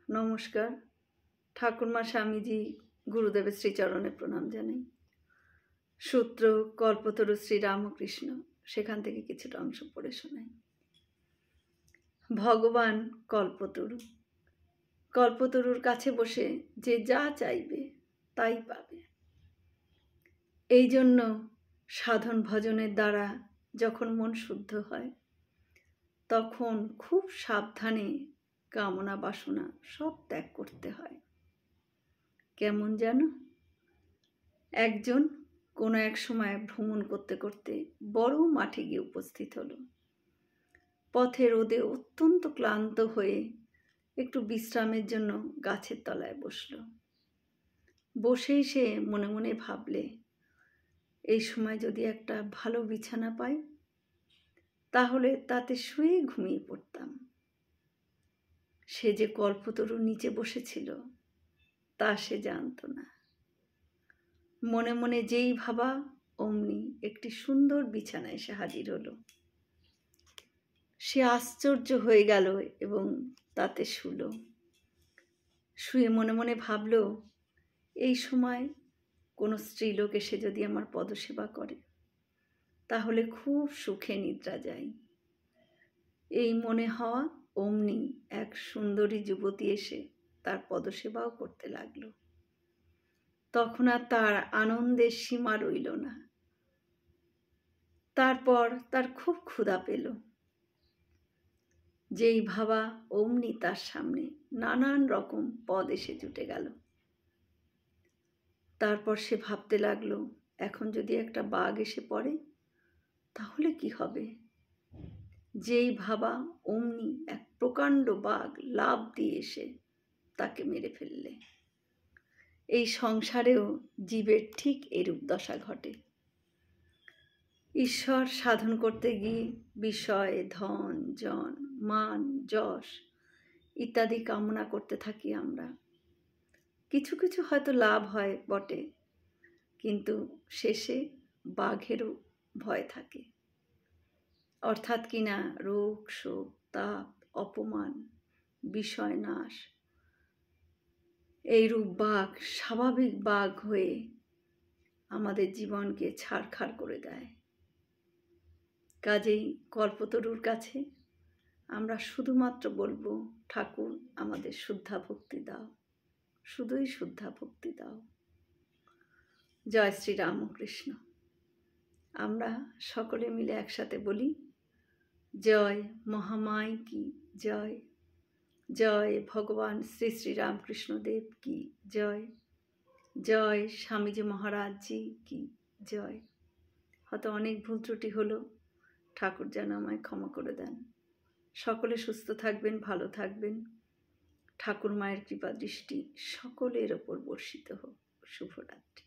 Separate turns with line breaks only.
নমস্কার। ঠাকুরমা স্বামীজি গুরুদেবের শ্রীচরণে প্রণাম জানাই। সূত্র কল্পতরু শ্রীরামকৃষ্ণ, সেখান থেকে কিছুটা অংশ পড়ে শোনাই। ভগবান কল্পতরু, কল্পতরুর কাছে বসে যে যা চাইবে তাই পাবে। এই জন্য সাধন ভজনের দ্বারা যখন মন শুদ্ধ হয়, তখন খুব সাবধানে কামনা বাসনা সব ত্যাগ করতে হয়। কেমন যেন একজন কোনো এক সময় ভ্রমণ করতে করতে বড় মাঠে গিয়ে উপস্থিত হলো। পথে রোদে অত্যন্ত ক্লান্ত হয়ে একটু বিশ্রামের জন্য গাছের তলায় বসলো। বসেই সে মনে মনে ভাবলে, এই সময় যদি একটা ভালো বিছানা পাই, তাহলে তাতে শুয়ে ঘুমিয়ে পড়তাম। সে যে কল্পতরুর নিচে বসেছিল তা সে জানত না। মনে মনে যেই ভাবা, অমনি একটি সুন্দর বিছানা এসে হাজির হলো। সে আশ্চর্য হয়ে গেল এবং তাতে শুলো। শুয়ে মনে মনে ভাবল, এই সময় কোনো স্ত্রীলোক এসে যদি আমার পদসেবা করে, তাহলে খুব সুখে নিদ্রা যায়। এই মনে হওয়া অমনি এক সুন্দরী যুবতী এসে তার পদসেবাও করতে লাগলো। তখন আর তার আনন্দের সীমা রইল না। তারপর তার খুব ক্ষুধা পেল। যেই ভাবা, অমনি তার সামনে নানান রকম পদ এসে জুটে গেল। তারপর সে ভাবতে লাগলো, এখন যদি একটা বাঘ এসে পড়ে তাহলে কি হবে? যেই ভাবা, অমনি এক প্রকাণ্ড বাঘ লাফ দিয়ে এসে তাকে মেরে ফেললে। এই সংসারেও জীবের ঠিক এরূপ দশা ঘটে। ঈশ্বর সাধন করতে গিয়ে বিষয়, ধন, জন, মান, যশ ইত্যাদি কামনা করতে থাকি আমরা। কিছু কিছু হয়তো লাভ হয় বটে, কিন্তু শেষে বাঘেরও ভয় থাকে। অর্থাৎ কিনা রোগ, শোক, তাপ, অপমান, বিষয় নাশ, এইরূপ বাঘ স্বাভাবিক বাঘ হয়ে আমাদের জীবনকে ছারখার করে দেয়। কাজেই কল্পতরুর কাছে আমরা শুধুমাত্র বলবো, ঠাকুর আমাদের শুদ্ধা ভক্তি দাও, শুধুই শুদ্ধা ভক্তি দাও। জয় শ্রী রামকৃষ্ণ। আমরা সকলে মিলে একসাথে বলি, জয় মহামায় কি জয়, জয় ভগবান শ্রী শ্রী রামকৃষ্ণ দেব কি জয়, জয় স্বামীজি মহারাজ জি কি জয়। হয়তো অনেক ভুল ত্রুটি হলো, ঠাকুর যেন আমায় ক্ষমা করে দেন। সকলে সুস্থ থাকবেন, ভালো থাকবেন। ঠাকুর মায়ের কৃপা দৃষ্টি সকলের ওপর বর্ষিত হোক। শুভরাত্রি।